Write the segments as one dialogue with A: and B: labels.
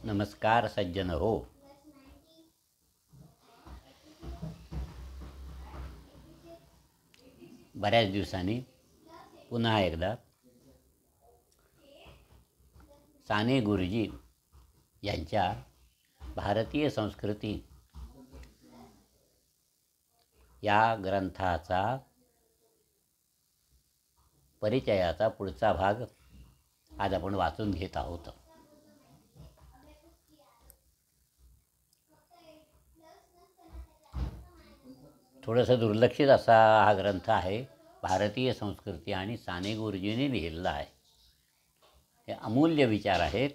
A: नमस्कार सज्जन हो. बऱ्याच दिवसांनी पुन्हा एकदा साने गुरुजी यांच्या भारतीय संस्कृती या ग्रंथाचा परिचयाचा पुढचा भाग आज आपण वाचून घेत आहोत. थोडंसं दुर्लक्षित असा हा ग्रंथ आहे. भारतीय संस्कृती आणि साने गुरुजींनी लिहिलेला आहे. हे अमूल्य विचार आहेत.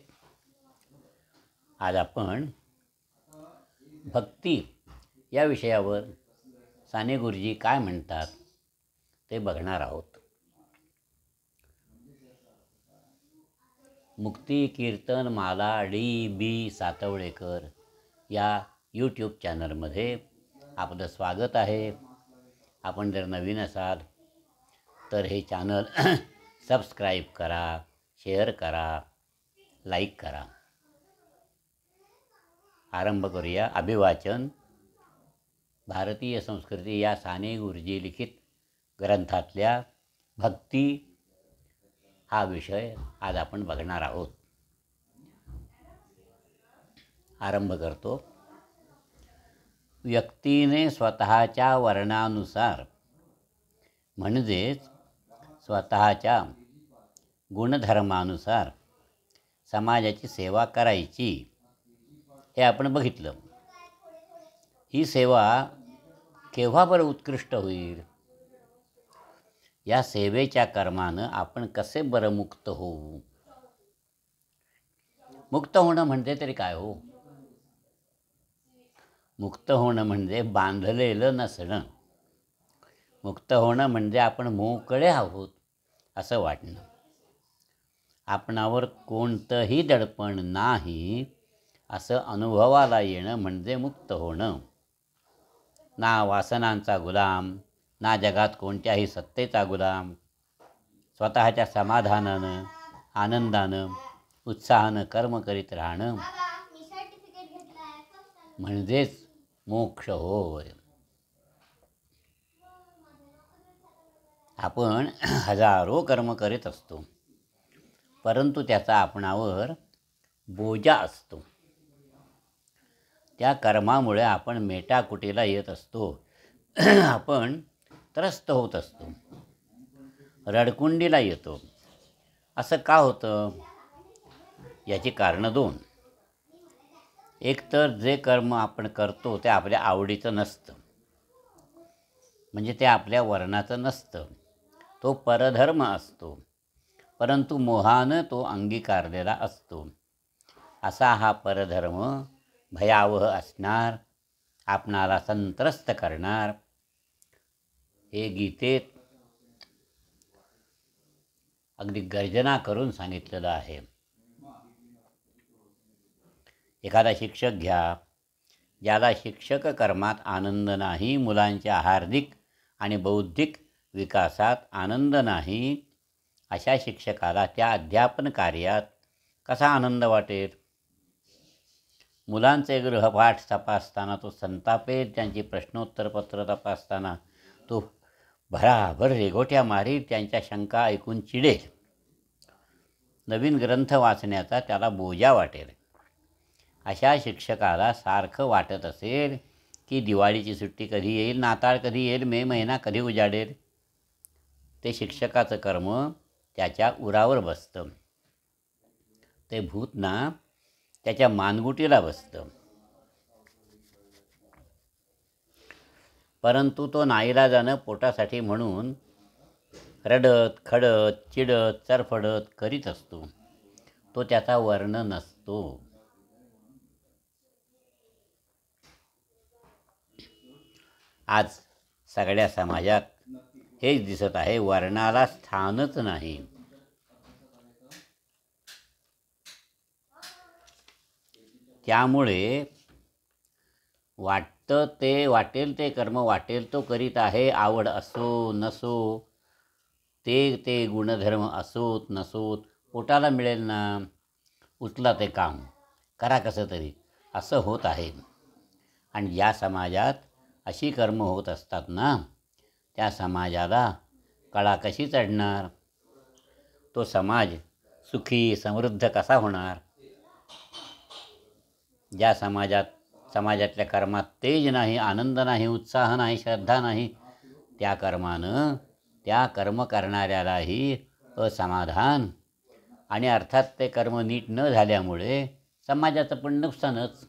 A: आज आपण भक्ती या विषयावर साने गुरुजी काय म्हणतात ते बघणार आहोत. मुक्ती कीर्तन माला D.B. सातवळेकर या यूट्यूब चॅनलमध्ये आपलं स्वागत आहे. आपण जर नवीन असाल तर हे चॅनल सबस्क्राईब करा, शेअर करा, लाईक करा. आरंभ करूया. अभिवाचन. भारतीय संस्कृती या साने गुरुजी लिखित ग्रंथातल्या भक्ती हा विषय आज आपण बघणार आहोत. आरंभ करतो. व्यक्तीने स्वतःच्या वर्णानुसार म्हणजेच स्वतःच्या गुणधर्मानुसार समाजाची सेवा करायची हे आपण बघितलं. ही सेवा केव्हा बरं उत्कृष्ट होईल? या सेवेच्या कर्मानं आपण कसे बरं मुक्त होऊ? मुक्त होणं म्हणजे तरी काय हो? मुक्त होणं म्हणजे बांधलेलं नसणं. मुक्त होणं म्हणजे आपण मोकळे आहोत असं वाटणं. आपणावर कोणतंही दडपण नाही असं अनुभवाला येणं म्हणजे मुक्त होणं. ना वासनांचा गुलाम, ना जगात कोणत्याही सत्तेचा गुलाम. स्वतःच्या समाधानानं, आनंदानं, उत्साहानं कर्म करीत राहणं म्हणजेच मोक्ष होय. आपण हजारो कर्म करीत असतो, परंतु त्याचा आपणावर बोजा असतो. त्या कर्मामुळे आपण मेटाकुटीला येत असतो. आपण त्रस्त होत असतो, रडकुंडीला येतो. असं का होतं? याची कारणं दोन. एक तर जे कर्म आपण करतो ते आपल्या आवडीचं नसतं, म्हणजे ते आपल्या वर्णाचं नसतं. तो परधर्म असतो, परंतु मोहानं तो अंगीकारलेला असतो. असा हा परधर्म भयावह असणार, आपणाला संत्रस्त करणार. हे गीतेत अगदी गर्जना करून सांगितलेलं आहे. एखादा शिक्षक घ्या, ज्याला शिक्षक कर्मात आनंद नाही, मुलांच्या हार्दिक आणि बौद्धिक विकासात आनंद नाही, अशा शिक्षकाला त्या अध्यापन कार्यात कसा आनंद वाटेल? मुलांचे गृहपाठ तपासताना तो संतापेल, त्यांची प्रश्नोत्तरपत्र तपासताना तो भराभर रेघोट्या मारील, त्यांच्या शंका ऐकून चिडेल. नवीन ग्रंथ वाचण्याचा त्याला बोजा वाटेल. अशा शिक्षकाला सारखं वाटत असेल की दिवाळीची सुट्टी कधी येईल, नाताळ कधी येईल, मे महिना कधी उजाडेल. ते शिक्षकाचं कर्म त्याच्या उरावर बसतं. ते भूतना त्याच्या मानगुटीला बसतं. परंतु तो नाईलाजानं पोटासाठी म्हणून रडत खडत चिडत चरफडत करीत असतो. तो त्याचा वर्ण नसतो. आज सगळ्या समाजात हेच दिसत आहे. वर्णाला स्थानच नाही. त्यामुळे वाटेल ते कर्म वाटेल तो करीत आहे. आवड असो नसो ते गुणधर्म असोत नसोत पोटाला मिळेल ना, उचला ते काम, करा कसं तरी, असं होत आहे. आणि ज्या समाजात अशी कर्म होत असतात ना, त्या समाजाला कळा कशी चढणार? तो समाज सुखी समृद्ध कसा होणार? ज्या समाजातल्या कर्मात तेज नाही, आनंद नाही, उत्साह नाही, श्रद्धा नाही, त्या कर्मानं त्या कर्म करणाऱ्यालाही असमाधान, आणि अर्थात ते कर्म नीट न झाल्यामुळे समाजाचं पण नुकसानच.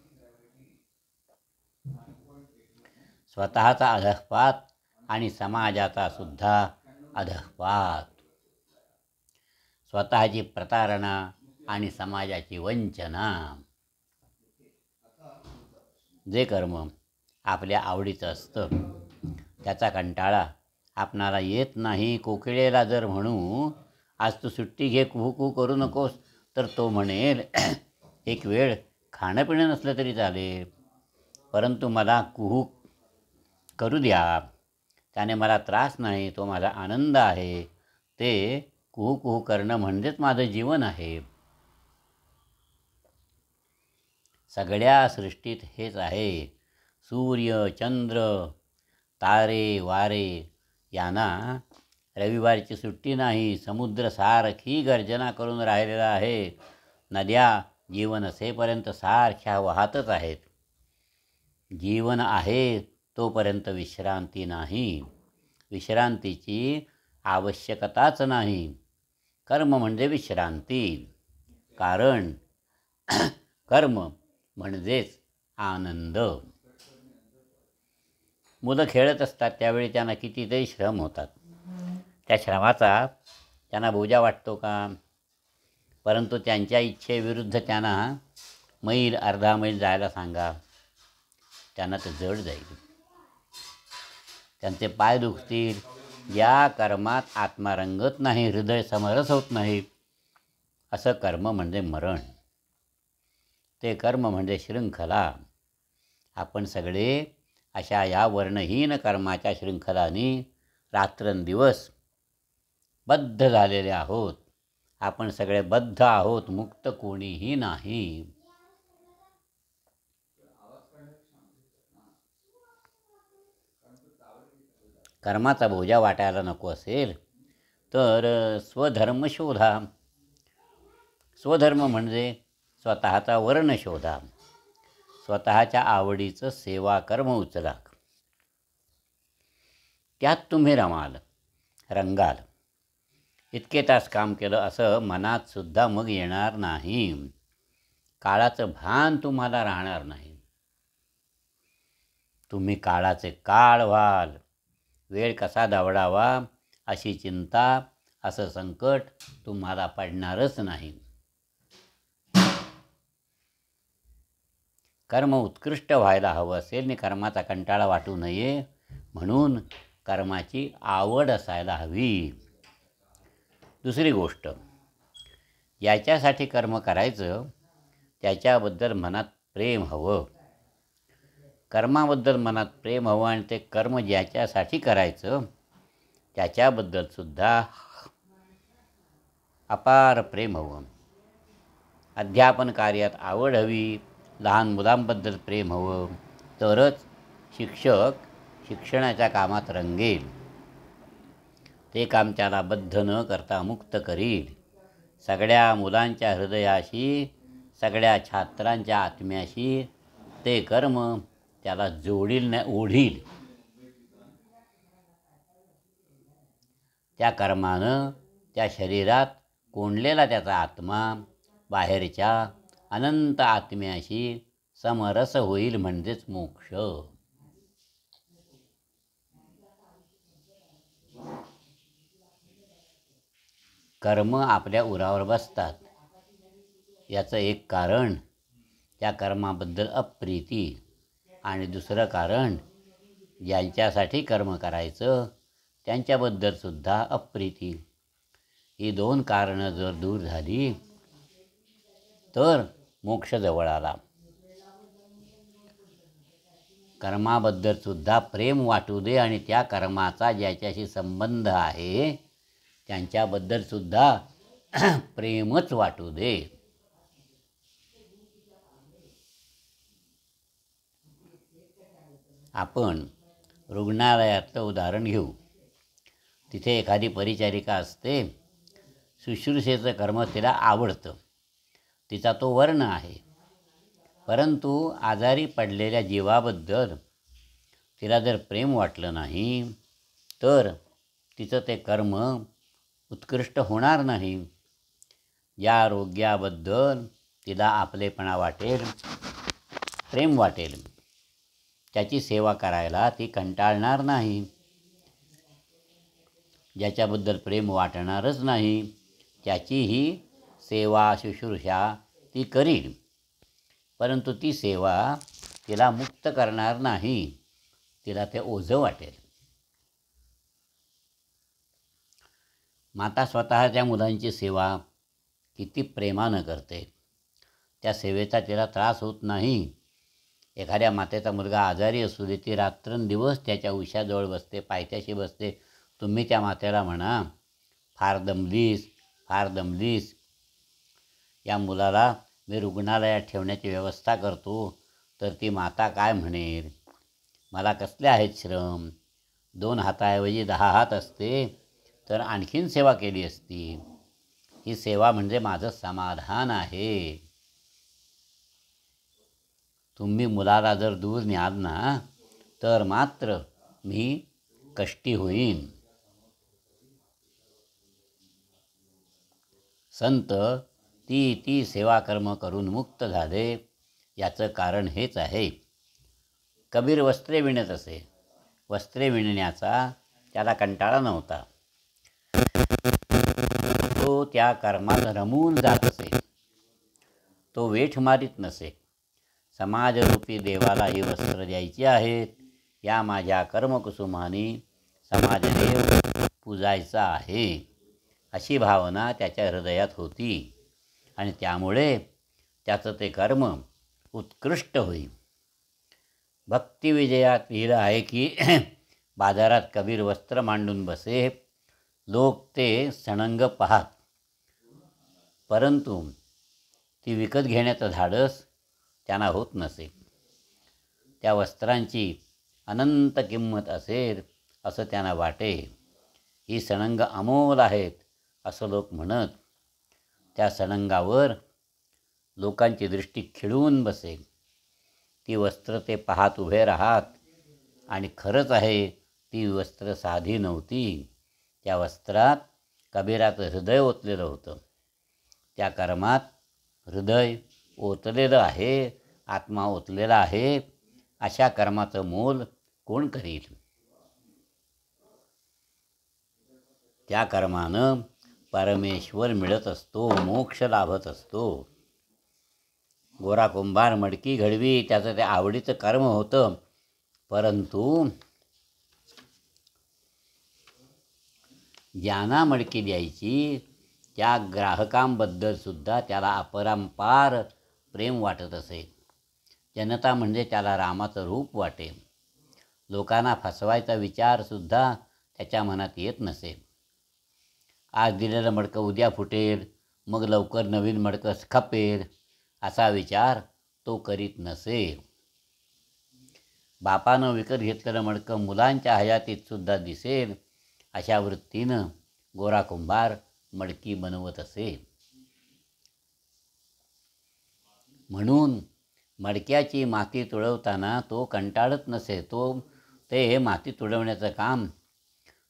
A: स्वतःचा अधःपात आणि समाजाचा सुद्धा अधःपात. स्वतःची प्रतारणा आणि समाजाची वंचना. जे कर्म आपल्या आवडीचं असतं त्याचा कंटाळा आपणाला येत नाही. कोकिळेला जर म्हणू आज तू सुट्टी घे, कुहू कुहू करू नकोस, तर तो म्हणेल एक वेळ खाणं पिणं नसलं तरी चालेल, परंतु मला कुहू करू द्या, त्याने मला त्रास नाही, तो माझा आनंद आहे. ते कुहू कुहू करणं म्हणजेच माझं जीवन आहे. सगळ्या सृष्टीत हेच आहे. सूर्य, चंद्र, तारे, वारे यांना रविवारची सुट्टी नाही. समुद्र सारखी गर्जना करून राहिलेला आहे. नद्या जीवन असेपर्यंत सारख्या वाहतच आहेत. जीवन आहे तोपर्यंत विश्रांती नाही. विश्रांतीची आवश्यकताच नाही. कर्म म्हणजे विश्रांती. कारण कर्म म्हणजेच आनंद. मुलं खेळत असतात त्यावेळी त्यांना कितीतरी श्रम होतात. त्या श्रमाचा त्यांना बोजा वाटतो का? परंतु त्यांच्या इच्छेविरुद्ध त्यांना मैल अर्धा मैल जायला सांगा, त्यांना ते जड जाईल. त्यांचे पाय दुखतील. या कर्मात आत्मा रंगत नाही, हृदय समरस होत नाही, असं कर्म म्हणजे मरण. ते कर्म म्हणजे शृंखला. आपण सगळे अशा या वर्णहीन कर्माच्या शृंखलांनी रात्रंदिवस बद्ध झालेले आहोत. आपण सगळे बद्ध आहोत, मुक्त कोणीही नाही. कर्माचा बोजा वाटायला नको असेल तर स्वधर्म शोधा. स्वधर्म म्हणजे स्वतःचा वर्ण शोधा. स्वतःच्या आवडीचं सेवा कर्म उचला. त्यात तुम्ही रंगाल. इतके तास काम केलं असं मनात सुद्धा मग येणार नाही. काळाचं भान तुम्हाला राहणार नाही. तुम्ही काळाचे काळ व्हाल. वेळ कसा दवडावा अशी चिंता, असं संकट तुम्हाला पडणारच नाही. कर्म उत्कृष्ट व्हायला हवं असेल आणि कर्माचा कंटाळा वाटू नये म्हणून कर्माची आवड असायला हवी. दुसरी गोष्ट, याच्यासाठी कर्म करायचं त्याच्याबद्दल मनात प्रेम हवं. कर्माबद्दल मनात प्रेम हवं आणि ते कर्म ज्याच्यासाठी करायचं त्याच्याबद्दलसुद्धा अपार प्रेम हवं. अध्यापन कार्यात आवड हवी. लहान मुलांबद्दल प्रेम हवं. तरच शिक्षक शिक्षणाच्या कामात रंगेल. ते काम त्याला बद्ध न करता मुक्त करील. सगळ्या मुलांच्या हृदयाशी, सगळ्या छात्रांच्या आत्म्याशी ते कर्म त्याला जोडील न ओढील. त्या कर्मानं त्या शरीरात कोंडलेला त्याचा आत्मा बाहेरच्या अनंत आत्म्याशी समरस होईल, म्हणजेच मोक्ष. कर्म आपल्या उरावर बसतात. याचं एक कारण त्या कर्माबद्दल अप्रीती, आणि दुसरं कारण ज्यांच्यासाठी कर्म करायचं त्यांच्याबद्दलसुद्धा अप्रीती. ही दोन कारणं जर दूर झाली तर मोक्ष जवळ आला. कर्माबद्दलसुद्धा प्रेम वाटू दे आणि त्या कर्माचा ज्याच्याशी संबंध आहे त्यांच्याबद्दलसुद्धा प्रेमच वाटू दे. आपण रुग्णालयातलं उदाहरण घेऊ. तिथे एखादी परिचारिका असते. शुश्रूषेचं कर्म तिला आवडतं, तिचा तो वर्ण आहे. परंतु आजारी पडलेल्या जीवाबद्दल तिला जर प्रेम वाटलं नाही तर तिचं ते कर्म उत्कृष्ट होणार नाही. या रोग्याबद्दल तिला आपलेपणा वाटेल, प्रेम वाटेल, त्याची सेवा करायला ती कंटाळणार नाही. ज्याच्याबद्दल प्रेम वाटणारच नाही त्याचीही सेवा शुश्रूषा ती करील, परंतु ती सेवा तिला मुक्त करणार नाही, तिला ते ओझं वाटेल. माता स्वतःच्या मुलांची सेवा किती प्रेमानं करते. त्या सेवेचा तिला त्रास होत नाही. एखाद्या मातेचा मुलगा आजारी असू दे, ती रात्रंदिवस त्याच्या उशाजवळ बसते, पायथ्याशी बसते. तुम्ही त्या मातेला म्हणा, फार दमलीस, फार दमलीस, या मुलाला मी रुग्णालयात ठेवण्याची व्यवस्था करतो. तर ती माता काय म्हणेल, मला कसले आहेत श्रम, 2 हाताऐवजी 10 हात असते तर आणखीन सेवा केली असती. ही सेवा म्हणजे माझं समाधान आहे. तुम्ही मुलाला जर दूर न्याल ना तर मात्र मी कष्टी होईन. संत ती सेवा कर्म करून मुक्त झाले. याचं कारण हेच आहे. कबीर वस्त्रे विणत असे. वस्त्रे विणण्याचा त्याला कंटाळा नव्हता. तो त्या कर्मात रमून जात असे. तो वेठ मारीत नसे. समाजरूपी देवाला ही वस्त्र द्यायची आहेत. या माझ्या कर्मकुसुमानी समाजदेव पूजायचा आहे, अशी भावना त्याच्या हृदयात होती आणि त्यामुळे त्याचं ते कर्म उत्कृष्ट होईल. भक्तिविजयात लिहिलं आहे की बाजारात कबीर वस्त्र मांडून बसे. लोक ते सणंग पाहात, परंतु ती विकत घेण्याचं धाडस त्यांना होत नसे. त्या वस्त्रांची अनंत किंमत असेल असं त्यांना वाटे. ही सणंग अमोल आहेत असं लोक म्हणत. त्या सणंगावर लोकांची दृष्टी खिळून बसे. ती वस्त्र ते पाहत उभे राहात आणि खरंच आहे, ती वस्त्र साधी नव्हती. त्या वस्त्रात कबीराचं हृदय ओतलेलं होतं. त्या कर्मात हृदय ओतलेलं आहे, आत्मा ओतलेला आहे. अशा कर्माचं मोल कोण करील? त्या कर्मानं परमेश्वर मिळत असतो, मोक्ष लाभत असतो. गोरा कुंभार मडकी घडवी, त्याचं ते आवडीचं कर्म होतं. परंतु ज्यांना मडकी द्यायची त्या ग्राहकांबद्दलसुद्धा त्याला अपरंपार प्रेम वाटत असे. जनता म्हणजे त्याला रामाचं रूप वाटे. लोकांना फसवायचा विचारसुद्धा त्याच्या मनात येत नसे. आज दिलेलं मडकं उद्या फुटेल, मग लवकर नवीन मडकं खपेल, असा विचार तो करीत नसे. बापानं विकत घेतलेलं मडकं मुलांच्या हयातीतसुद्धा दिसेल, अशा वृत्तीनं गोरा कुंभार मडकी बनवत असे. म्हणून मडक्याची माती तुडवताना तो कंटाळत नसे. ते माती तुडवण्याचं काम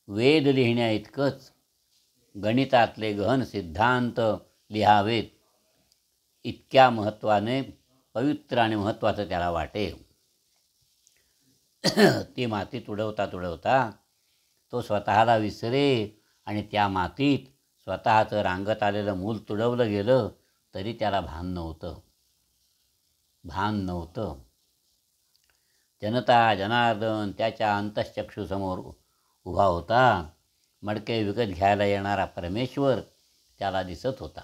A: वेद लिहिण्या इतकंच गणितातले गहन सिद्धांत लिहावेत इतक्या महत्त्वाने पवित्र आणि महत्त्वाचं त्याला वाटे. ती माती तुडवता तुडवता तो स्वतःला विसरे आणि त्या मातीत स्वतःचं रांगत आलेलं मूल तुडवलं गेलं तरी त्याला भान नव्हतं. जनता जनार्दन त्याच्या अंतःचक्षुसमोर उभा होता. मडके विकत घ्यायला येणारा परमेश्वर त्याला दिसत होता.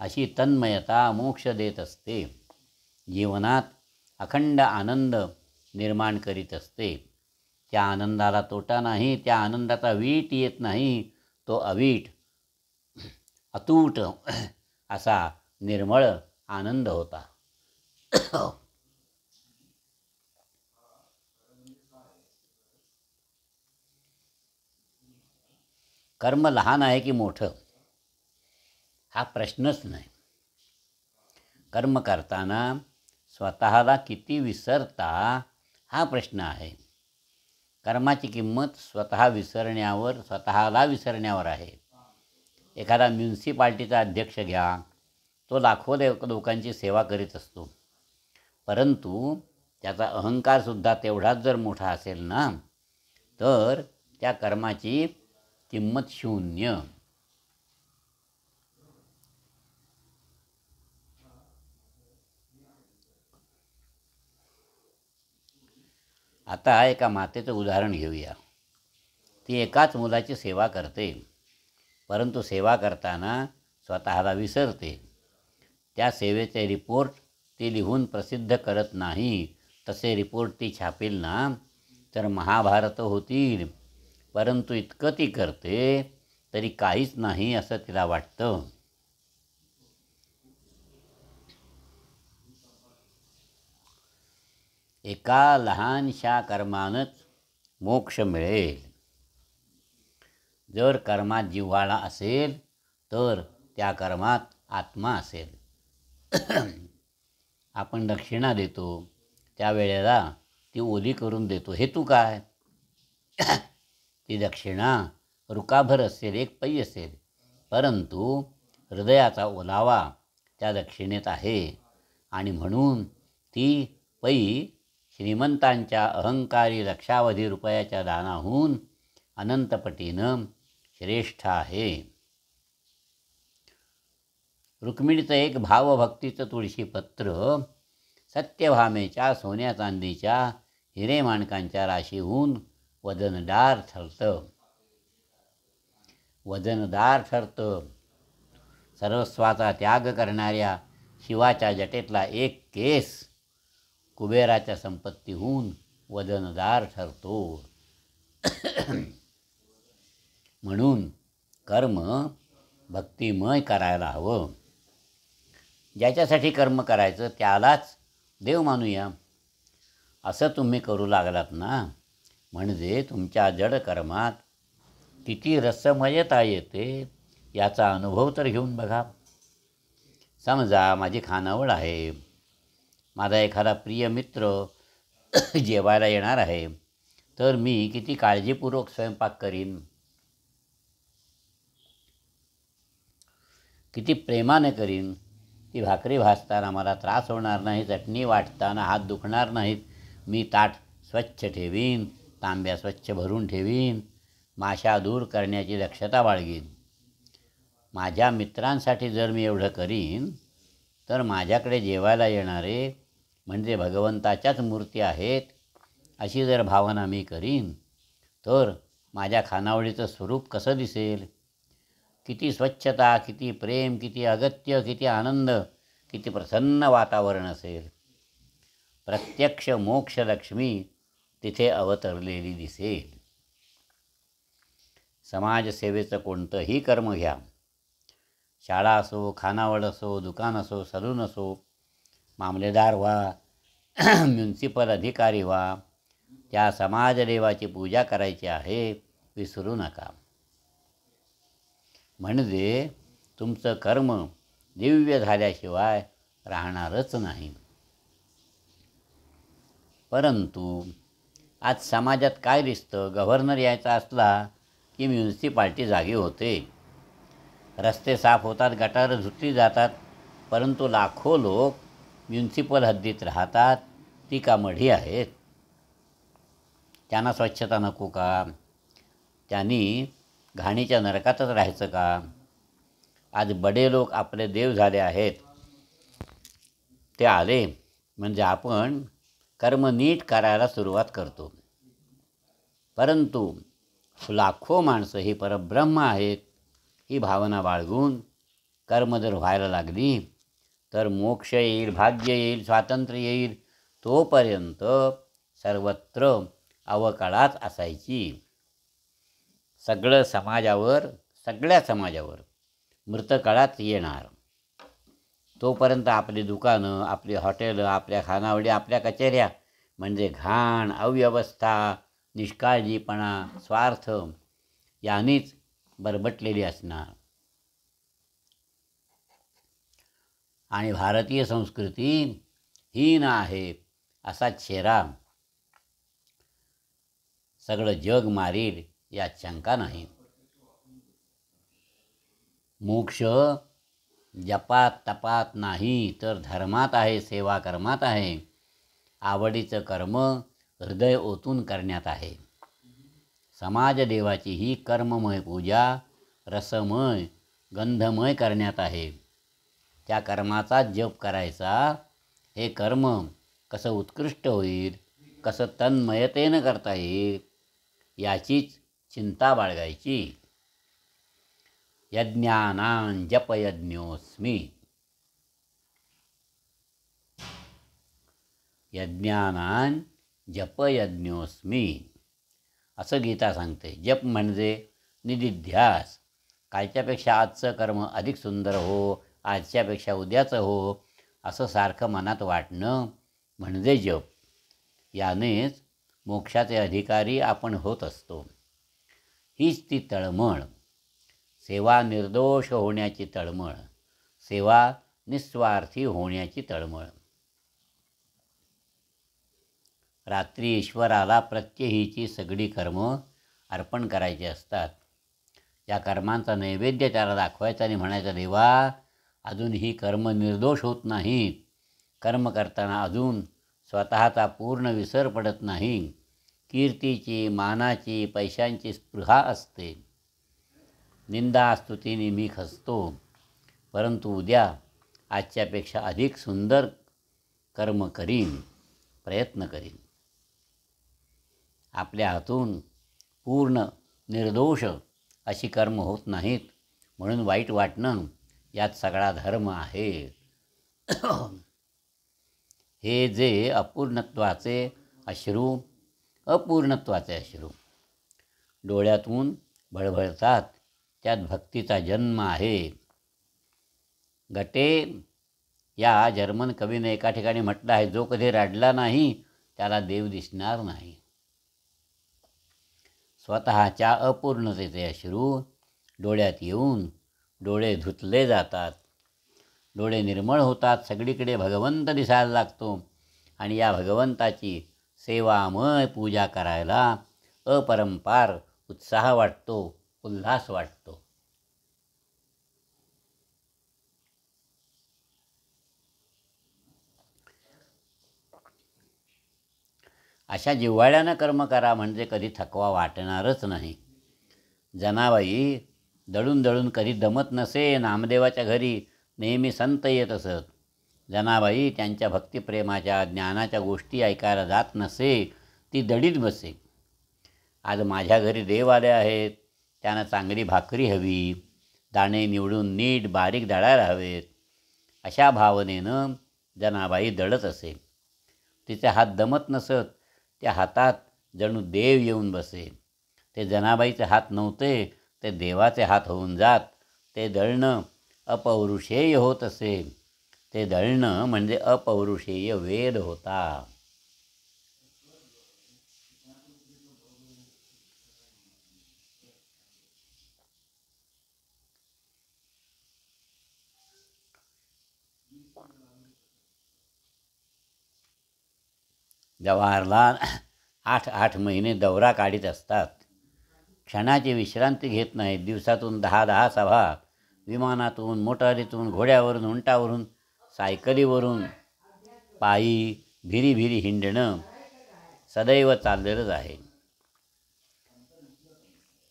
A: अशी तन्मयता मोक्ष देत असते. जीवनात अखंड आनंद निर्माण करीत असते. त्या आनंदाला तोटा नाही, त्या आनंदाचा वीट येत नाही, तो अवीट अतूट असा निर्मळ आनंद होता. कर्म लहान आहे की मोठं हा प्रश्नच नाही. कर्म करताना स्वतःला किती विसरता हा प्रश्न आहे. कर्माची किंमत स्वतःला विसरण्यावर आहे. एखादा म्युन्सिपाल्टीचा अध्यक्ष घ्या, तो लाखो लोकांची सेवा करीत असतो, परंतु त्याचा अहंकारसुद्धा तेवढाच जर मोठा असेल ना, तर त्या कर्माची किंमत शून्य. आता एका मातेचं उदाहरण घेऊया. ती एकाच मुलाची सेवा करते, परंतु सेवा करताना स्वतःला विसरते. त्या सेवेचे रिपोर्ट ती लिहून प्रसिद्ध करत नाही. तसे रिपोर्ट ती छापेल ना, तर महाभारत होतील. परंतु इतकं ती करते तरी काहीच नाही असं तिला वाटतं. एका लहानशा कर्मानंच मोक्ष मिळेल. जर कर्मात जिव्हाळा असेल तर त्या कर्मात आत्मा असेल. आपण दक्षिणा देतो त्यावेळेला ती ओली करून देतो. हेतू काय? ती दक्षिणा रुकाभर असेल, एक पै असेल, परंतु हृदयाचा ओलावा त्या दक्षिणेत आहे आणि म्हणून ती पै श्रीमंतांच्या अहंकारी लक्षावधी रुपयाच्या दानाहून अनंतपटीनं श्रेष्ठ आहे. रुक्मिणीचं एक भावभक्तीचं तुळशीपत्र सत्यभामेच्या सोन्या चांदीच्या हिरेमाणकांच्या राशीहून वजनदार ठरतं. सर्वस्वाचा त्याग करणाऱ्या शिवाच्या जटेतला एक केस कुबेराच्या संपत्तीहून वजनदार ठरतो. म्हणून कर्म भक्तिमय करायला हवं. ज्याच्यासाठी कर्म करायचं त्यालाच देव मानूया असं तुम्ही करू लागलात ना, म्हणजे तुमच्या जड कर्मात किती रसमयता येते याचा अनुभव तर घेऊन बघा. समजा माझी खानावळ आहे, माझा एखादा प्रिय मित्र जेवायला येणार आहे, तर मी किती काळजीपूर्वक स्वयंपाक करीन, किती प्रेमाने करीन. ती भाकरी भाजताना मला त्रास होणार नाही, चटणी वाटताना हात दुखणार नाहीत, मी ताट स्वच्छ ठेवीन, तांब्या स्वच्छ भरून ठेवीन, माशा दूर करण्याची दक्षता बाळगीन. माझ्या मित्रांसाठी जर मी एवढं करीन तर माझ्याकडे जेवायला येणारे म्हणजे भगवंताच्याच मूर्ती आहेत अशी जर भावना मी करीन तर माझ्या खानावळीचं स्वरूप कसं दिसेल? किती स्वच्छता, किती प्रेम, किती अगत्य, किती आनंद, किती प्रसन्न वातावरण असेल. प्रत्यक्ष मोक्षलक्ष्मी तिथे अवतरलेली दिसेल. समाजसेवेचं कोणतंही कर्म घ्या, शाळा असो, खानावळ असो, दुकान असो, सलून असो, मामलेदार व्हा, म्युन्सिपल अधिकारी व्हा, त्या समाजदेवाची पूजा करायची आहे, विसरू नका. म्हणजे तुमचं कर्म दिव्य झाल्याशिवाय राहणारच नाही. परंतु आज समाजात काय दिसतं? गव्हर्नर यायचा असला की म्युन्सिपाल्टी जागी होते, रस्ते साफ होतात, गटारं धुतली जातात, परंतु लाखो लोक म्युन्सिपल हद्दीत राहतात. ती का मढी आहेत? त्यांना स्वच्छता नको का? त्यांनी घाणीच्या नरकातच राहायचं का? आज बडे लोक आपले देव झाले आहेत. ते आले म्हणजे आपण कर्म नीट करायला सुरुवात करतो. परंतु लाखो माणसं ही परब्रह्म आहेत ही भावना बाळगून कर्म जर व्हायला लागली तर मोक्ष येईल, भाग्य येईल, स्वातंत्र्य येईल. तोपर्यंत सर्वत्र अवकाळाच असायची. सगळ्या समाजावर मृतकाळात येणार. तोपर्यंत आपली दुकानं, आपली हॉटेलं, आपल्या खानावळी, आपल्या कचेऱ्या म्हणजे घाण, अव्यवस्था, निष्काळजीपणा, स्वार्थ यांनीच बरबटलेली असणार. आणि भारतीय संस्कृती हीन आहे असा चेहरा सगळं जग मारील यात शंका नाही. मोक्ष जपात तपात नाही तर धर्मात आहे, सेवा कर्मात आहे. आवडीचं कर्म हृदय ओतून करण्यात आहे. समाजदेवाची ही कर्ममय पूजा रसमय गंधमय करण्यात आहे. त्या कर्माचा जप करायचा. हे कर्म कसं उत्कृष्ट होईल, कसं तन्मयतेनं करता येईल याचीच चिंता बाळगायची. यज्ञानां जपयज्ञोस्मी. यज्ञानां जपयज्ञोस्मी असं गीता सांगते. जप म्हणजे निदिध्यास. कालच्यापेक्षा आजचं कर्म अधिक सुंदर हो, आजच्यापेक्षा उद्याचं हो असं सारखं मनात वाटणं म्हणजे जप. यानेच मोक्षाचे अधिकारी आपण होत असतो. हीच ती तळमळ. सेवा निर्दोष होण्याची तळमळ, सेवा निस्वार्थी होण्याची तळमळ. रात्री ईश्वराला प्रत्यहीची सगळी कर्म अर्पण करायची असतात. या कर्मांचा नैवेद्य त्याला दाखवायचा आणि म्हणायचं, देवा अजून ही कर्म निर्दोष होत नाहीत. कर्म करताना अजून स्वतःचा पूर्ण विसर पडत नाही. कीर्तीची, मानाची, पैशांची स्पृहा असते. निंदा स्तुतीने मी खचतो, परंतु उद्या आजच्यापेक्षा अधिक सुंदर कर्म करीन, प्रयत्न करीन. आपल्या हातून पूर्ण निर्दोष अशी कर्म होत नाहीत म्हणून वाईट वाटणं यात सगळा धर्म आहे. हे जे अपूर्णत्वाचे अश्रू डोळ्यातून भळभळतात त्यात भक्तीचा जन्म आहे. गटे या जर्मन कवीने एका ठिकाणी म्हटलं आहे, जो कधी रडला नाही त्याला देव दिसणार नाही. स्वतःच्या अपूर्णतेचे अश्रू डोळ्यात येऊन डोळे धुतले जातात. डोळे निर्मळ होतात. सगळीकडे भगवंत दिसायला लागतो आणि या भगवंताची सेवामय पूजा करायला अपरंपार उत्साह वाटतो, उल्हास वाटतो. अशा जिव्हाळ्यानं कर्म करा म्हणजे कधी थकवा वाटणारच नाही. जनाबाई दळून दळून कधी दमत नसे. नामदेवाच्या घरी नेहमी संत येत असत. जनाबाई त्यांच्या भक्तिप्रेमाच्या ज्ञानाच्या गोष्टी ऐकायला जात नसे. ती दडीत बसे. आज माझ्या घरी देव आले आहेत, त्यांना चांगली भाकरी हवी, दाणे निवडून नीट बारीक दळायला हवेत, अशा भावनेनं जनाबाई दळत असे. तिचे हात दमत नसत. त्या हातात जणू देव येऊन बसे. ते जनाबाईचे हात नव्हते, ते देवाचे हात होऊन जात. ते दळणं अपौरुषेय होत असे. ते दळणं म्हणजे अपौरुषेय वेद होता. जवाहरलाल 8 महिने दौरा काढीत असतात. क्षणाची विश्रांती घेत नाहीत. दिवसातून 10 सभा, विमानातून, मोटारीतून, घोड्यावरून, उंटावरून, सायकलीवरून, पायी भिरी भिरी हिंडणं सदैव चाललेलंच आहे.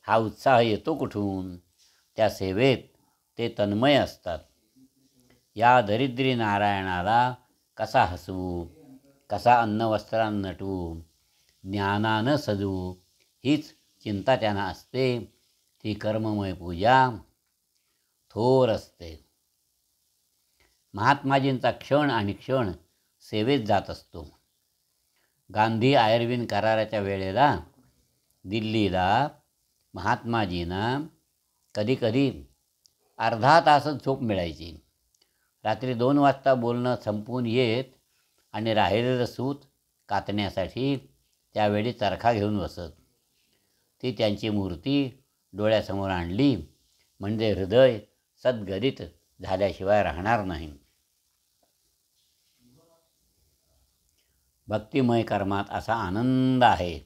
A: हा उत्साह येतो कुठून? त्या सेवेत ते तन्मय असतात. या दरिद्री नारायणाला कसा हसवू, कसा अन्नवस्त्रान नटवू, ज्ञानानं सजवू हीच चिंता त्यांना असते. ती कर्ममय पूजा थोर असते. महात्माजींचा क्षण आणि क्षण सेवेत जात असतो. गांधी आयर्विन कराराच्या वेळेला दिल्लीला महात्माजींना कधीकधी अर्धा तासच झोप मिळायची. रात्री 2 वाजता बोलणं संपून येत आणि राहिलेलं सूत कातण्यासाठी त्यावेळी चरखा घेऊन बसत. ती त्यांची मूर्ती डोळ्यासमोर आणली म्हणजे हृदय सद्गदित झाल्याशिवाय राहणार नाही. भक्तिमय कर्मात असा आनंद आहे.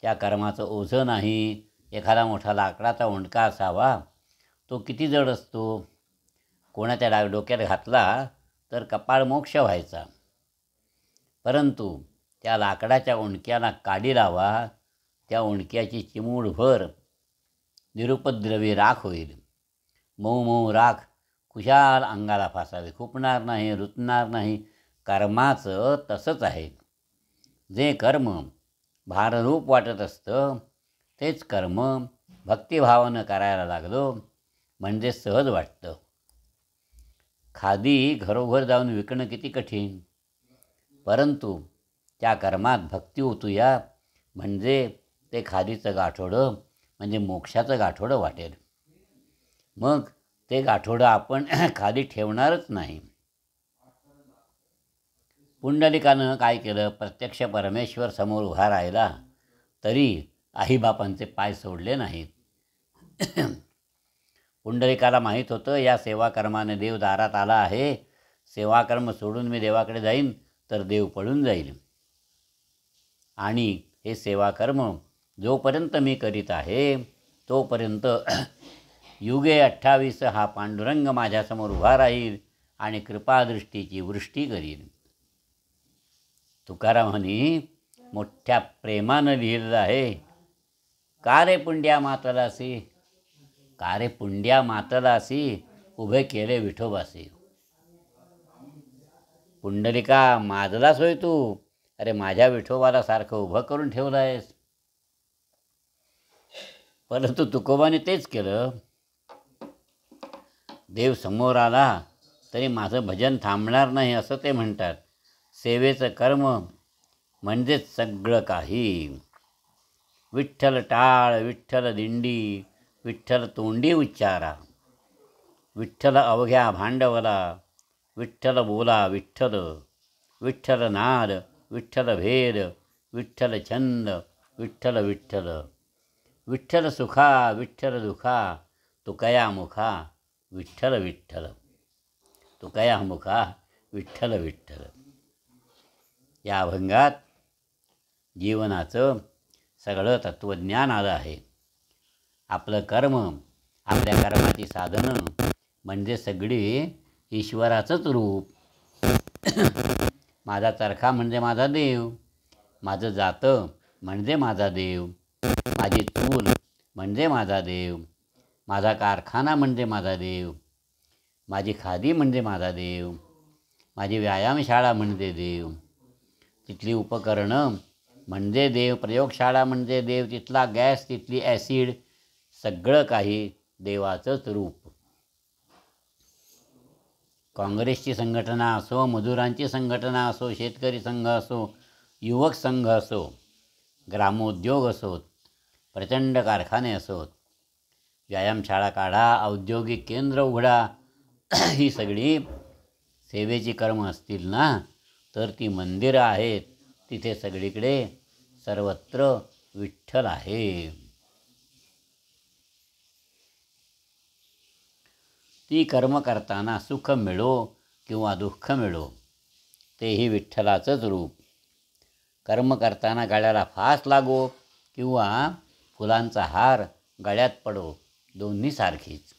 A: त्या कर्माचं ओझं नाही. एखादा मोठा लाकडाचा ओंडका असावा, तो किती जड असतो. कोणाच्या डोक्यात घातला तर कपाळ मोक्ष व्हायचा. परंतु त्या लाकडाच्या ओंडक्याला काडी लावा, त्या ओंडक्याची चिमूटभर निरुपद्रवी राख होईल. मऊ मऊ राख खुशाल अंगाला फासावी, खुपणार नाही, रुतणार नाही. कर्माचं तसंच आहे. जे कर्म भाररूप वाटत असतं तेच कर्म भक्तिभावानं करायला लागलो म्हणजे सहज वाटतं. खादी घरोघर जाऊन विकणं किती कठीण, परंतु त्या कर्मात भक्ती ओतूया म्हणजे ते खादीचं गाठोडं म्हणजे मोक्षाचं गाठोडं वाटेल. मग ते गाठोडं आपण खाली ठेवणारच नाही. पुंडलिकानं काय केलं? प्रत्यक्ष परमेश्वर समोर उभा राहिला तरी आईबापांचे पाय सोडले नाहीत. पुंडलिकाला माहीत होतं या सेवाकर्माने देव दारात आला आहे. सेवाकर्म सोडून मी देवाकडे जाईन तर देव पळून जाईल. आणि हे सेवाकर्म जोपर्यंत मी करीत आहे तोपर्यंत युगे 28 हा पांडुरंग माझ्यासमोर उभा राहील आणि कृपादृष्टीची वृष्टी करील. तुकारामांनी मोठ्या प्रेमानं लिहिलेलं आहे, का रे पुंड्या मातलासी, का रे पुंड्या मातलासी, उभे केले विठोबासी. पुंडलिका माजलास होय तू, अरे माझ्या विठोबाला सारखं उभं करून ठेवलं आहेस. परंतु तुकोबाने तेच केलं. देव समोर आला तरी माझं भजन थांबणार नाही असं ते म्हणतात. सेवेचं कर्म म्हणजेच सगळं काही. विठ्ठल टाळ, विठ्ठल दिंडी, विठ्ठल तोंडी उच्चारा, विठ्ठल अवघ्या भांडवला, विठ्ठल बोला विठ्ठल, विठ्ठल नाद, विठ्ठल भेद, विठ्ठल छंद, विठ्ठल विठ्ठल, विठ्ठल सुखा, विठ्ठल दुखा, तुकया मुखा, विठ्ठल विठ्ठल, तुकया मुखा, विठ्ठल विठ्ठल. या अभंगात जीवनाचं सगळं तत्त्वज्ञान आलं आहे. आपलं कर्म, आपल्या कर्माची साधनं म्हणजे सगळी ईश्वराचंच रूप. माझा चरखा म्हणजे माझा देव, माझं जातं म्हणजे माझा देव, माझी चूल म्हणजे माझा देव, माझा कारखाना म्हणजे माझा देव, माझी खादी म्हणजे माझा देव, माझी व्यायामशाळा म्हणजे देव, तिथली उपकरणं म्हणजे देव, प्रयोगशाळा म्हणजे देव, तिथला गॅस, तिथली ॲसिड, सगळं काही देवाचंच रूप. काँग्रेसची संघटना असो, मजुरांची संघटना असो, शेतकरी संघ असो, युवक संघ असो, ग्रामोद्योग असोत, प्रचंड कारखाने असोत, व्यायामशाळा काढा, औद्योगिक केंद्र उघडा, ही सगळी सेवेची कर्म असतील ना, तर ती मंदिरं आहेत. तिथे सगळीकडे सर्वत्र विठ्ठल आहे. ती कर्म करताना सुख मिळो किंवा दुःख मिळो, तेही विठ्ठलाचंच रूप. कर्म करताना गळ्याला फास लागो किंवा फुलांचा हार गळ्यात पडो, दोन्ही सारखीच.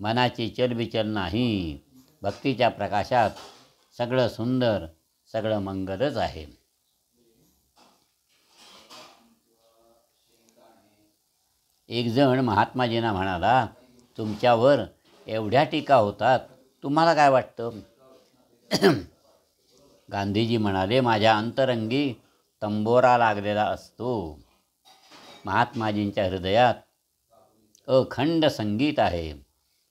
A: मनाची चलबिचल नाही. भक्तीच्या प्रकाशात सगळं सुंदर, सगळं मंगलच आहे. एक जण महात्माजींना म्हणाला, तुमच्यावर एवढ्या टीका होतात, तुम्हाला काय वाटतं? गांधीजी म्हणाले, माझ्या अंतरंगी तंबोरा लागलेला असतो. महात्माजींच्या हृदयात अखंड संगीत आहे.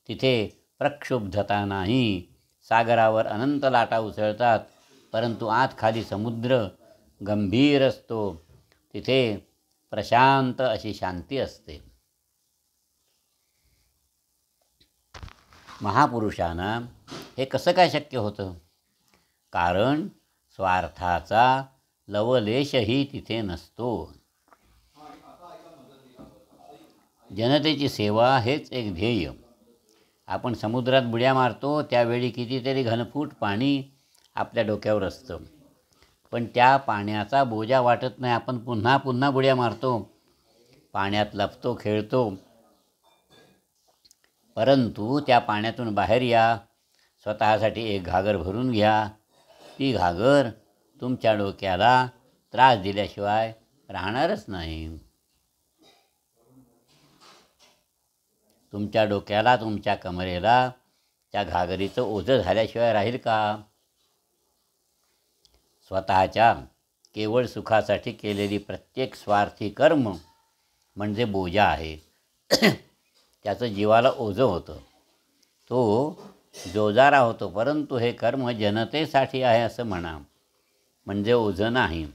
A: तिथे प्रक्षुब्धता नाही. सागरावर अनंत लाटा उसळतात परंतु आत खाली समुद्र गंभीर असतो, तिथे प्रशांत अशी शांती असते. महापुरुषांना हे कसं काय शक्य होतं? कारण स्वार्थाचा लवलेशही तिथे नसतो. जनतेची सेवा हेच एक ध्येय. आपण समुद्रात बुड्या मारतो त्यावेळी कितीतरी घनफूट पाणी आपल्या डोक्यावर असतं, पण त्या पाण्याचा बोजा वाटत नाही. आपण पुन्हा पुन्हा बुड्या मारतो, पाण्यात लपतो, खेळतो. परंतु त्या पाण्यातून बाहेर या, स्वतःसाठी एक घागर भरून घ्या. ती घागर तुमच्या डोक्याला त्रास दिल्याशिवाय राहणारच नाही. तुमच्या डोक्याला, तुमच्या कमरेला त्या घागरीचं ओझं झाल्याशिवाय राहील का? स्वतःच्या केवळ सुखासाठी केलेली प्रत्येक स्वार्थी कर्म म्हणजे बोजा आहे. त्याचं जीवाला ओझं होतं, तो जोजारा होतो. परंतु हे कर्म जनतेसाठी आहे असं म्हणा, म्हणजे ओझं नाही.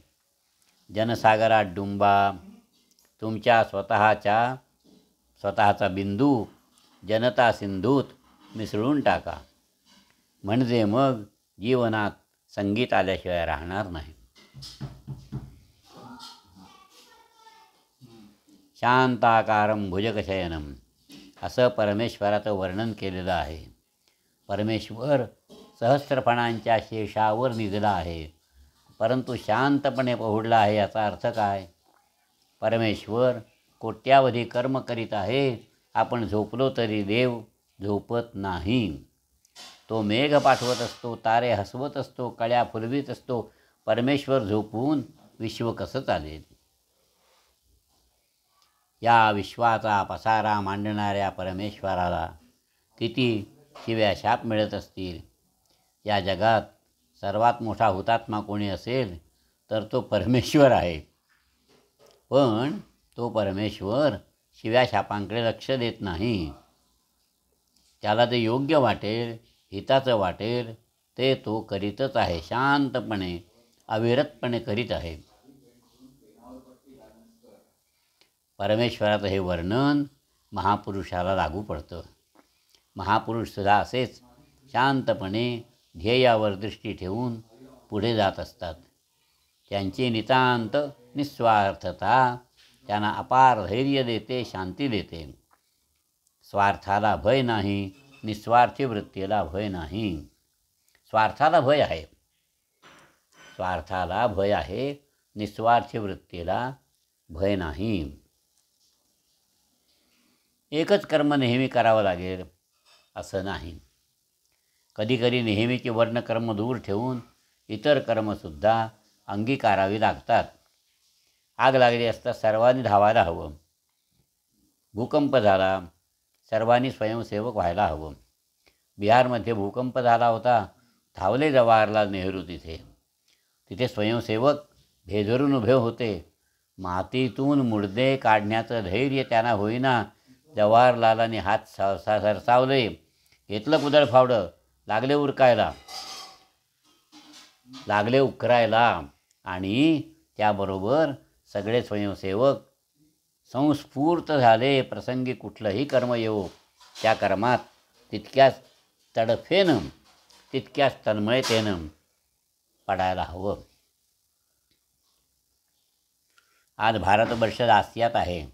A: जनसागरात डुंबा. तुमच्या स्वतःचा बिंदू जनता सिंधूत मिसळून टाका, म्हणजे मग जीवनात संगीत आल्याशिवाय राहणार नाही. शांताकारं भुजगशयनं असं परमेश्वराचं वर्णन केलेलं आहे. परमेश्वर सहस्त्रफणांच्या शेषावर निजला आहे, परंतु शांतपणे पहुडला आहे. याचा अर्थ काय? परमेश्वर कोट्यावधी कर्म करीत आहे. आपण झोपलो तरी देव झोपत नाही. तो मेघ पाठवत असतो, तारे हसवत असतो, कळ्या फुलवीत असतो. परमेश्वर झोपून विश्व कसं चालेल? या विश्वाचा पसारा मांडणाऱ्या परमेश्वराला किती शिव्या शाप मिळत असतील. या जगात सर्वात मोठा हुतात्मा कोणी असेल तर तो परमेश्वर आहे. पण तो परमेश्वर शिव्या शापांकडे लक्ष देत नाही. त्याला जे योग्य वाटेल, हिताचं वाटेल ते तो करीतच आहे. शांतपणे, अविरतपणे करीत आहे. परमेश्वराचं हे वर्णन महापुरुषाला लागू पडतं. महापुरुषसुद्धा असेच शांतपणे ध्येयावर दृष्टी ठेवून पुढे जात असतात. त्यांची नितांत निस्वार्थता त्यांना अपार धैर्य देते, शांती देते. स्वार्थाला भय नाही, निस्वार्थी वृत्तीला भय नाही. स्वार्थाला भय आहे, स्वार्थाला भय आहे, निस्वार्थी वृत्तीला भय नाही. एकच कर्म नेहमी करावं लागेल असं नाही. कधीकधी नेहमीची वर्णकर्म दूर ठेवून इतर कर्मसुद्धा अंगीकारावी लागतात. आग लागली असता सर्वांनी धावायला हवं. भूकंप झाला, सर्वांनी स्वयंसेवक व्हायला हवं. बिहारमध्ये भूकंप झाला होता, धावले जवाहरलाल नेहरू तिथे स्वयंसेवक भेदरून उभे होते. मातीतून मुडदे काढण्याचं धैर्य त्यांना होईना. जवाहरलालांनी हात सरसावले, घेतलं कुदळ फावडं, लागले उकरायला आणि त्याबरोबर सगळे स्वयंसेवक संस्फूर्त झाले. प्रसंगी कुठलंही कर्म येवो, त्या कर्मात तितक्याच तडफेनं, तितक्याच तन्मयतेनं पडायला हवं. आज भारतवर्ष दास्यात आहे.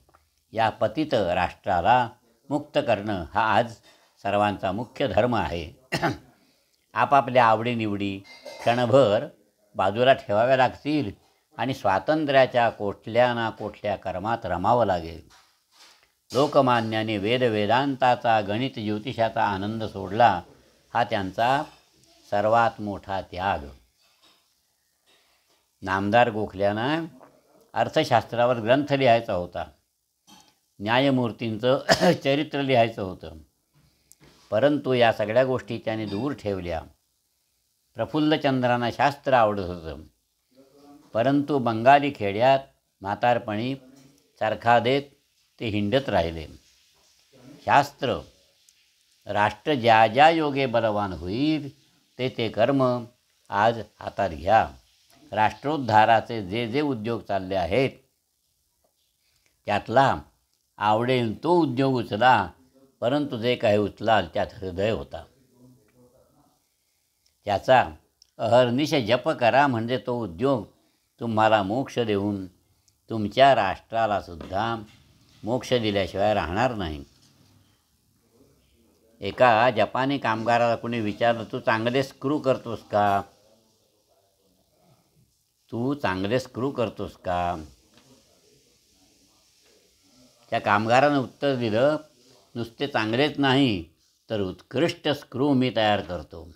A: या पतित राष्ट्राला मुक्त करणं हा आज सर्वांचा मुख्य धर्म आहे. आपापल्या आवडीनिवडी क्षणभर बाजूला ठेवाव्या लागतील आणि स्वातंत्र्याच्या कोठल्या ना कोठल्या कर्मात रमावं लागेल. लोकमान्याने वेदांताचा, गणित ज्योतिषाचा आनंद सोडला, हा त्यांचा सर्वात मोठा त्याग. नामदार गोखल्यांना अर्थशास्त्रावर ग्रंथ लिहायचा होता, न्यायमूर्तींचं चरित्र लिहायचं होतं, परंतु या सगळ्या गोष्टी त्याने दूर ठेवल्या. प्रफुल्लचंद्रांना शास्त्र आवडत होतं, परंतु बंगाली खेड्यात म्हातारपणी चरखा देत ते हिंडत राहिले. शास्त्र राष्ट्र ज्या ज्या योगे बलवान होईल ते कर्म आज हातात घ्या. राष्ट्रोद्धाराचे जे जे उद्योग चालले आहेत त्यातला आवडेल तो उद्योग उचला, परंतु जे काही उचलाल त्यात हृदय होता. त्याचा अहर्निश जप करा, म्हणजे तो उद्योग तुम्हाला मोक्ष देऊन तुमच्या राष्ट्राला सुद्धा मोक्ष दिल्याशिवाय राहणार नाही. एका जपानी कामगाराला कोणी विचारलं, तू चांगले स्क्रू करतोस का? तू चांगले स्क्रू करतोस का? त्या कामगारानं उत्तर दिलं, नुसते चांगलेच नाही तर उत्कृष्ट स्क्रू मी तयार करतो.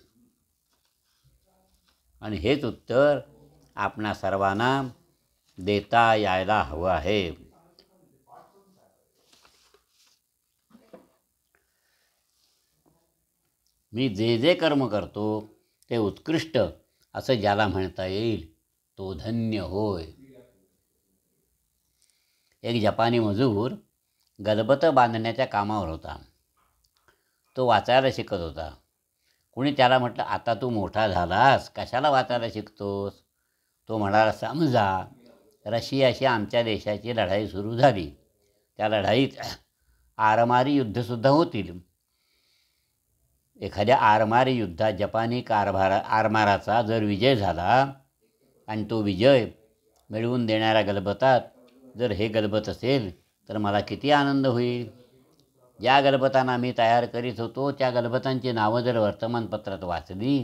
A: आणि हेच उत्तर आपणा सर्वांना देता यायला हवं आहे. मी जे जे कर्म करतो ते उत्कृष्ट असं ज्याला म्हणता येईल तो धन्य होय. एक जपानी मजूर गलबत बांधण्याच्या कामावर होता. तो वाचायला शिकत होता. कुणी त्याला म्हटलं, आता तू मोठा झालास, कशाला वाचायला शिकतोस? तो म्हणाला, समजा रशियाशी आमच्या देशाची लढाई सुरू झाली. त्या लढाईत आरमारी युद्धसुद्धा होतील. एखाद्या आरमारी युद्धात जपानी आरमाराचा जर विजय झाला आणि तो विजय मिळवून देणाऱ्या गलबतात जर हे गलबत असेल तर मला किती आनंद होईल. ज्या गलबतांना मी तयार करीत होतो त्या गलबतांची नावं जर वर्तमानपत्रात वाचली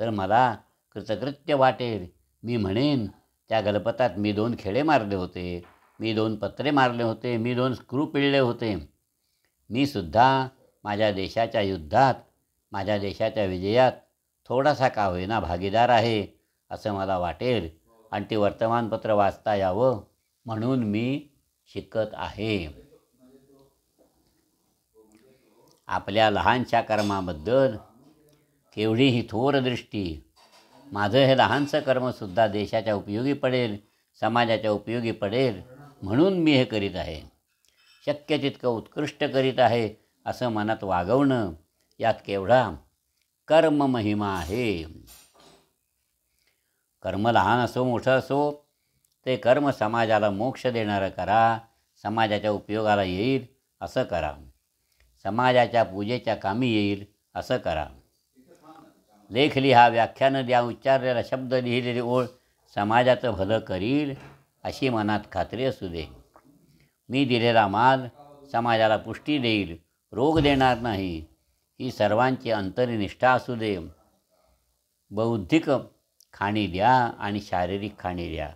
A: तर मला कृतकृत्य वाटेल. मी म्हणेन, त्या गलबतात मी 2 खेळे मारले होते, मी 2 पत्रे मारले होते, मी 2 स्क्रू पिळले होते. मी सुद्धा माझ्या देशाच्या युद्धात, माझ्या देशाच्या विजयात थोडासा का होईना भागीदार आहे असं मला वाटेल. आणि ते वर्तमानपत्र वाचता यावं म्हणून मी शिकत आहे. आपल्या लहानशा कर्माबद्दल केवढी ही थोर दृष्टी. माझं हे लहानसं कर्मसुद्धा देशाच्या उपयोगी पडेल, समाजाच्या उपयोगी पडेल म्हणून मी हे करीत आहे. शक्य तितकं उत्कृष्ट करीत आहे असं मनात वागवणं, यात केवढा कर्म महिमा आहे. कर्म लहान असो मोठं असो, ते कर्म समाजाला मोक्ष देणारं करा, समाजाच्या उपयोगाला येईल असं करा, समाजाच्या पूजेच्या कामी येईल असं करा. लेख लिहा, व्याख्यानं द्या, उच्चारलेला शब्द, लिहिलेली ओळ समाजाचं भलं करील अशी मनात खात्री असू दे. मी दिलेला माल समाजाला पुष्टी देईल, रोग देणार नाही, ही सर्वांची अंतर्निष्ठा असू दे. बौद्धिक खाणी द्या आणि शारीरिक खाणी द्या,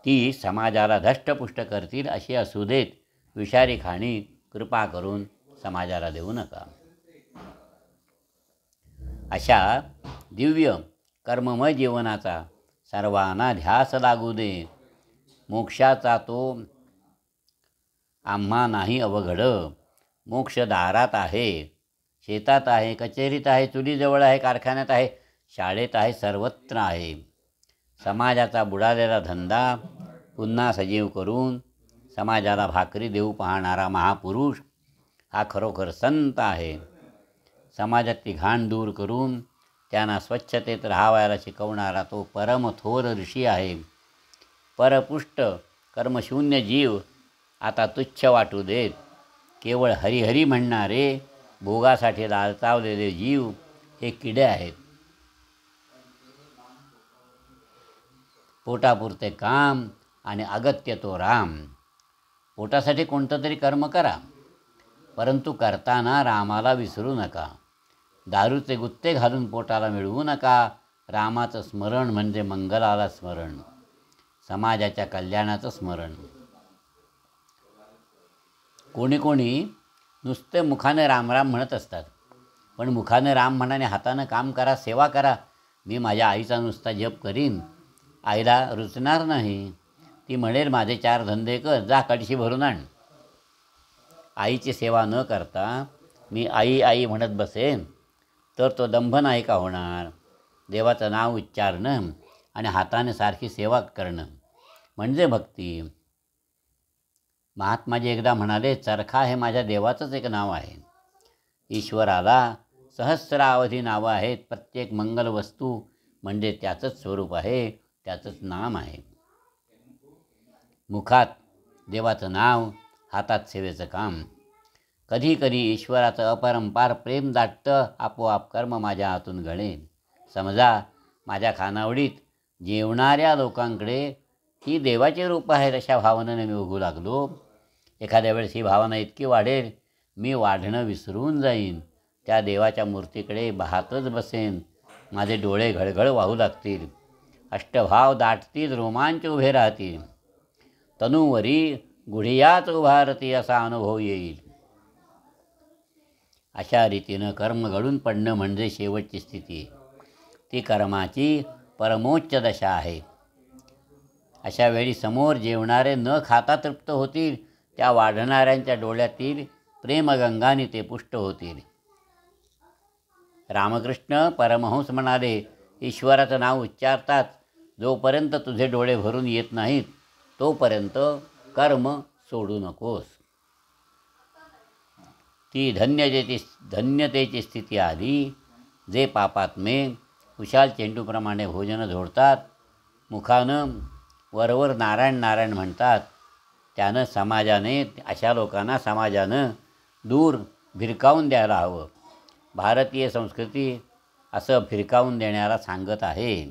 A: ती समाजाला धष्टपुष्ट करतील अशी असू देत. विषारी खाणी कृपा करून समाजाला देऊ नका. अशा दिव्य कर्ममय जीवनाचा सर्वांना ध्यास लागू दे. मोक्षाचा तो आम्हा नाही अवघड. मोक्ष दारात आहे, शेतात आहे, कचेरीत आहे, चुलीजवळ आहे, कारखान्यात आहे, शाळेत आहे, सर्वत्र आहे. समाजाचा बुडालेला धंदा पुन्हा सजीव करून समाजाला भाकरी देऊ पाहणारा महापुरुष हा खरोखर संत आहे. समाजातली घाण दूर करून त्यांना स्वच्छतेत राहावायला शिकवणारा तो परम थोर ऋषी आहे. परपुष्ट कर्मशून्य जीव आता तुच्छ वाटू देत. केवळ हरिहरी म्हणणारे भोगासाठी लालचावलेले जीव हे किडे आहेत. पोटापुरते काम आणि अगत्य तो राम. पोटासाठी कोणतं तरी कर्म करा, परंतु करताना रामाला विसरू नका. दारूचे गुत्ते घालून पोटाला मिळवू नका. रामाचं स्मरण म्हणजे मंगलाला स्मरण, समाजाच्या कल्याणाचं स्मरण. कोणी कोणी नुसते मुखाने रामराम म्हणत असतात, पण मुखाने राम म्हणाने हातानं काम करा, सेवा करा. मी माझ्या आईचा नुसता जप करीन, आईला रुचणार नाही. ती म्हणेल, माझे 4 धंदे कर, जा कळशी भरून आण. आईची सेवा न करता मी आई आई म्हणत बसेन तर तो दंभ नाही का होणार? देवाचं नाव उच्चारणं आणि हाताने सारखी सेवा करणं म्हणजे भक्ती. महात्माजी एकदा म्हणाले, चरखा हे माझ्या देवाचंच एक नाव आहे. ईश्वराला सहस्रावधी नावं आहेत. प्रत्येक मंगल वस्तू म्हणजे त्याचंच स्वरूप आहे, त्याचंच नाम आहे. मुखात देवाचं नाव, हातात सेवेचं काम. कधी कधी ईश्वराचं अपरंपार प्रेम दाटतं, आपोआप कर्म माझ्या हातून घडेल. समजा माझ्या खानावळीत जेवणाऱ्या लोकांकडे ही देवाचे रूप आहेत अशा भावनेने मी उगू लागलो. एखाद्या वेळेस ही भावना इतकी वाढेल, मी वाढणं विसरून जाईन. त्या देवाच्या मूर्तीकडे पाहतच बसेन. माझे डोळे घळघळ वाहू लागतील, अष्टभाव दाटतील, रोमांच उभे राहतील. तनूवरी गुढियाच उभारती असा अनुभव येईल. अशा रीतीनं कर्म घडून पडणं म्हणजे शेवटची स्थिती. ती कर्माची परमोच्च दशा आहे. अशा वेळी समोर जेवणारे न खाता तृप्त होतील, त्या वाढणाऱ्यांच्या डोळ्यातील प्रेमगंगाने ते पुष्ट होतील. रामकृष्ण परमहंस म्हणाले, ईश्वराचं नाव उच्चारतात जोपर्यंत तुझे डोळे भरून येत नाहीत तोपर्यंत कर्म सोडू नकोस. ती धन्यतेची स्थिती आली. जे पापात्मे कुशाल चेंडूप्रमाणे भोजन झोडतात, मुखानं वरवर नारायण नारायण म्हणतात, अशा लोकांना समाजानं दूर भिरकावून द्यायला हवं. भारतीय संस्कृती असं भिरकावून देण्याला सांगत आहे.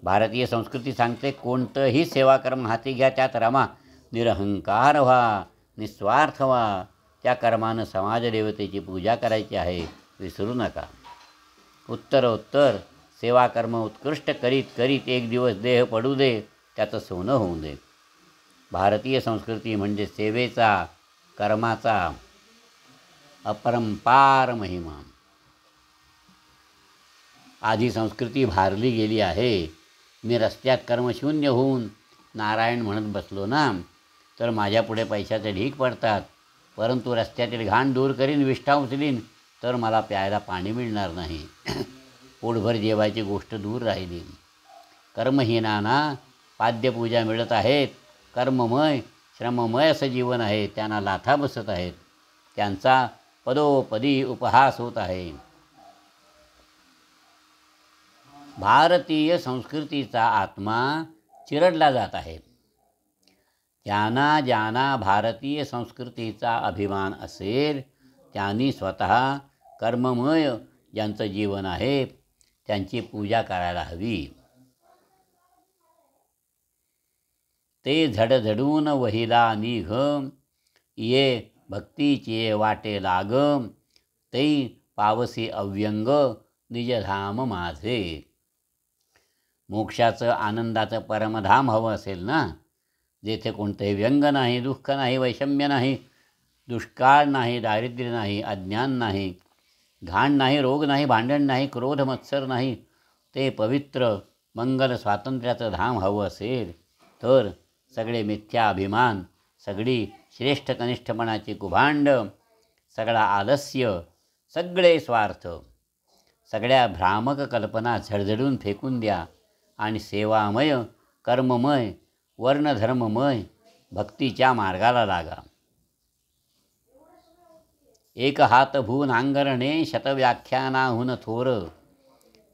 A: भारतीय संस्कृती सांगते, कोणतंही सेवाकर्म हाती घ्या, त्यात रमा, निरहंकार व्हा, निस्वार्थ व्हा. त्या कर्मानं समाजदेवतेची पूजा करायची आहे, विसरू नका. उत्तरोत्तर सेवाकर्म उत्कृष्ट करीत करीत एक दिवस देह पडू दे, त्याचं सोनं होऊ दे. भारतीय संस्कृती म्हणजे सेवेचा, कर्माचा अपरंपार महिमा. आधी संस्कृती भारली गेली आहे. मी रस्त्यात कर्मशून्य होऊन नारायण म्हणत बसलो ना, तर माझ्यापुढे पैशाचे ढीग पडतात. परंतु रस्त्यातील घाण दूर करीन, विष्ठा उचलीन, तर मला प्यायला पाणी मिळणार नाही. पोटभर जेवायची गोष्ट दूर राहिली. कर्महीनांना पाद्यपूजा मिळत आहेत. कर्ममय श्रममय असं जीवन आहे, त्यांना लाथा बसत आहेत. त्यांचा पदोपदी उपहास होत आहे. भारतीय संस्कृतीचा आत्मा चिरडला जात आहे. ज्यांना भारतीय संस्कृतीचा अभिमान असेल त्यांनी स्वतः कर्ममय ज्यांचं जीवन आहे त्यांची पूजा करायला हवी. ते झडझडून वहिला निघ, ये भक्तीचे वाटे लाग, ते पावसी अव्यंग निजधाम माझे. मोक्षाचं आनंदाचं परमधाम हवं असेल ना, जेथे कोणतंही व्यंग नाही, दुःख नाही, वैषम्य नाही, दुष्काळ नाही, दारिद्र्य नाही, अज्ञान नाही, घाण नाही, रोग नाही, भांडण नाही, क्रोध मत्सर नाही, ते पवित्र मंगल स्वातंत्र्याचं धाम हवं असेल तर सगळे मिथ्या अभिमान, सगळी श्रेष्ठ कनिष्ठपणाची कुभांड, सगळा आलस्य, सगळे स्वार्थ, सगळ्या भ्रामक कल्पना झडझडून फेकून द्या आणि सेवामय, कर्ममय, वर्णधर्ममय भक्तीच्या मार्गाला लागा. एक हात भून अंगरणे शतव्याख्यानाहून थोर,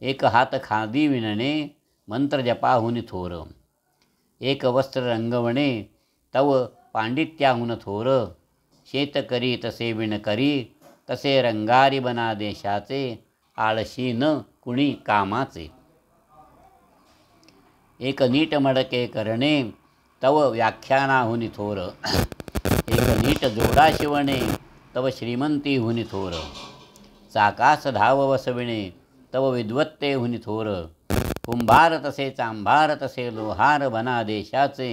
A: एक हात खादी विणणे मंत्रजपाहून थोर, एक वस्त्र रंगवणे तव पांडित्याहून थोर, शेत करी तसे विण करी, तसे रंगारी बना देशाचे, आळशी न कुणी कामाचे. एक नीट मडके करणे तव व्याख्यानाहून थोर, एक नीट जोडा शिवणे तव श्रीमंतीहून थोर, चाकास धाव वसविणे तव विद्वत्तेहून थोर, कुंभार तसे चांभार तसे लोहार बना देशाचे,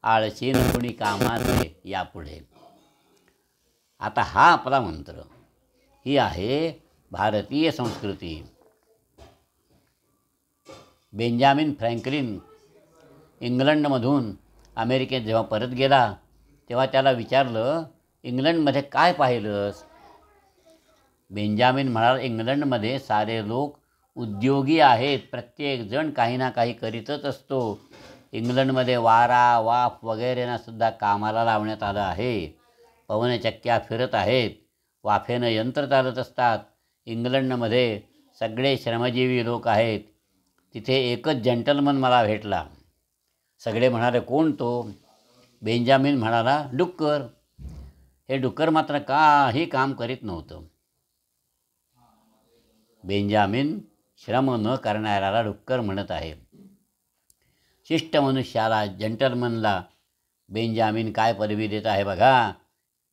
A: आळशी न कुणी कामाचे. यापुढे आता हा आपला मंत्र, ही आहे भारतीय संस्कृती. बेंजामिन फ्रँकलिन इंग्लंडमधून अमेरिकेत जेव्हा परत गेला तेव्हा त्याला विचारलं, इंग्लंडमध्ये काय पाहिलंस? बेंजामिन म्हणाला, इंग्लंडमध्ये सारे लोक उद्योगी आहेत, प्रत्येकजण काही ना काही करीतच असतो. इंग्लंडमध्ये वारा, वाफ वगैरेंना सुद्धा कामाला लावण्यात आलं आहे. पवनचक्क्या फिरत आहेत. वाफेनं यंत्र चालत असतात. इंग्लंडमध्ये सगळे श्रमजीवी लोक आहेत. तिथे एकच जंटलमन मला भेटला. सगळे म्हणाले, कोण तो? बेंजामिन म्हणाला, डुक्कर. हे डुक्कर मात्र काही काम करीत नव्हतं. बेंजामिन श्रम न करणाऱ्याला डुक्कर म्हणत आहे. शिष्ट मनुष्याला, जंटलमनला बेंजामिन काय पदवी देत आहे बघा.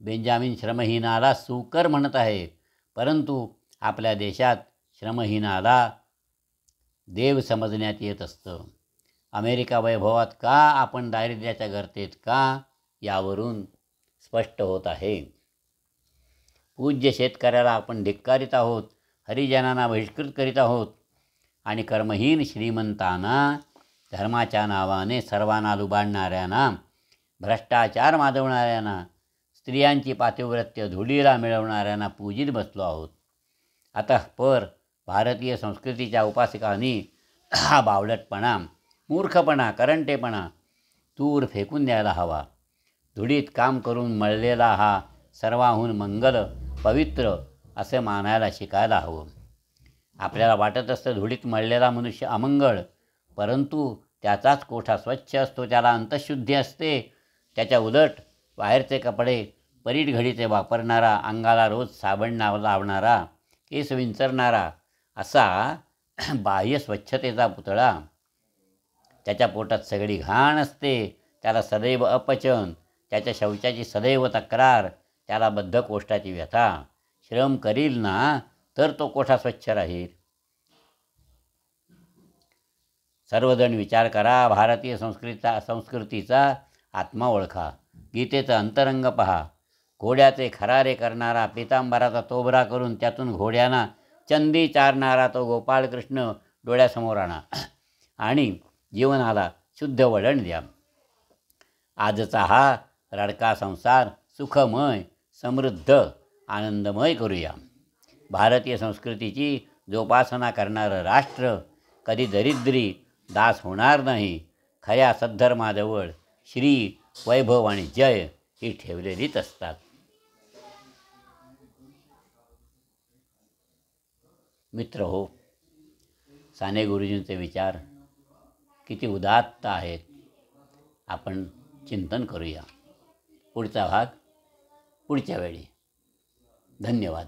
A: बेंजामिन श्रमहीनाला सुकर म्हणत आहे. परंतु आपल्या देशात श्रमहीनाला देव समजण्यात येत असतं. अमेरिका वैभवात का, आपण दारिद्र्याच्या गर्तेत का, यावरून स्पष्ट होत आहे. पूज्य शेतकऱ्याला आपण धिक्कारित आहोत, हरिजनांना बहिष्कृत करीत आहोत आणि कर्महीन श्रीमंतांना, धर्माच्या नावाने सर्वांना लुबाडणाऱ्यांना, भ्रष्टाचार माजवणाऱ्यांना, स्त्रियांची पातिव्रत्य धुळीला मिळवणाऱ्यांना पूजित बसलो आहोत. अतः पर भारतीय संस्कृतीच्या उपासकांनी हा बावळटपणा, मूर्खपणा, करंटेपणा दूर फेकून द्यायला हवा. धुळीत काम करून मळलेला हा सर्वाहून मंगल, पवित्र असे मानायला शिकायला हवं. आपल्याला वाटत असतं धुळीत मळलेला मनुष्य अमंगळ, परंतु त्याचाच कोठा स्वच्छ असतो, त्याला अंतःशुद्धी असते. त्याच्या उलट बाहेरचे कपडे परीट घडीचे वापरणारा, अंगाला रोज साबण लावणारा, केस विंचरणारा असा बाह्य स्वच्छतेचा पुतळा, त्याच्या पोटात सगळी घाण असते, त्याला सदैव अपचन, त्याच्या शौचाची सदैव तक्रार, त्याला बद्धकोष्ठाची व्यथा. श्रम करील ना तर तो कोठा स्वच्छ राहील. सर्वजण विचार करा. भारतीय संस्कृतीचा आत्मा ओळखा. गीतेचं अंतरंग पहा. घोड्याचे खरारे करणारा, पितांबराचा तोबरा करून त्यातून घोड्यांना चंदी चारणारा तो गोपाळकृष्ण डोळ्यासमोर आणा आणि जीवनाला शुद्ध वळण द्या. आजचा हा रडका संसार सुखमय, समृद्ध, आनंदमय करूया. भारतीय संस्कृतीची जोपासना करणारं राष्ट्र कधी दरिद्री दास होणार नाही. खऱ्या सद्धर्माजवळ श्री, वैभव आणि जय ही ठेवलेलीच असतात. मित्र हो, साने गुरुजींचे विचार किती उदात्त आहेत. आपण चिंतन करूया. पुढचा भाग पुढच्या वेळी. धन्यवाद.